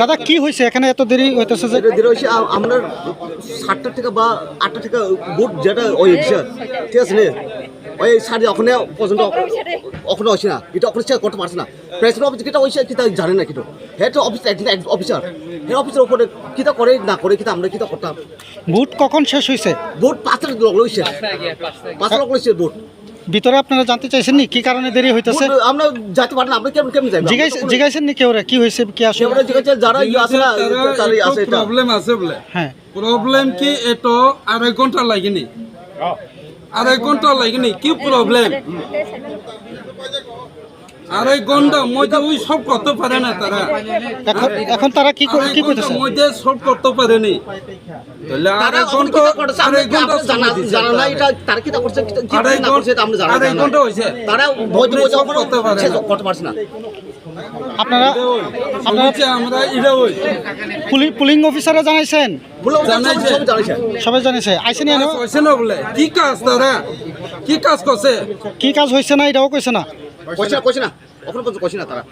দাদা কি হয়েছে এখানে এত দেরি হইতেছে যে? দেরি হয়েছে আমরা 7টা থেকে বা 8টা থেকে বুট যেটা ওই ঠিক আছে নে ওই সাড়ে ওখানে পর্যন্ত ওখানে হচ্ছে না এটা ওখানে চেক করতে পারছে না প্রেসিডেন্ট অফিস কিটা হয়েছে কিটা জানে না কিন্তু হেড অফিস অফিসার হেড অফিসের উপরে কিটা করে না করে কিটা আমরা কিটা করতাম বুট কখন শেষ হয়েছে? বুট 5টা লোক হয়েছে 5টা লোক হয়েছে বুট ভিতরে আপনারা জানতে চাইছেন নি কি কারণে দেরি হইতেছে? আমরা যেতে পারি না আমরা কেমন যাই জিজ্ঞাসেন নি কেউ কি হয়েছে কি আসলে? আমরা জিজ্ঞাসা যারা আছে না তারই আছে এটা প্রবলেম আছে বলে হ্যাঁ প্রবলেম কি এটো 2.5 ঘন্টা লাগেনি 2.5 ঘন্টা লাগেনি কি প্রবলেম 2.5 ঘন্টা মধ্যে ওই সব করতে পারে না তারা এখন তারা কি করতেছে? মধ্যে সব করতে পারেনি তাহলে তারা 2.5 ঘন্টা 2.5 ঘন্টা জানা না এটা তারা কি করছে কি না করছে এটা আমরা জানা 2.5 ঘন্টা হয়েছে তারা বৈধ করতে পারে না। করতে পারছে না আপনারা আমরা এটা ওই পুলিং অফিসাররা জানাইছেন? জানাইছে। সবাই জানাইছে আইসেনি এনো? হয়েছে না বলে কি কাজ তারা কি কাজ করছে কি কাজ হয়েছে না এটাও কইছে না? কইছে না ওখানে কইছে না তারা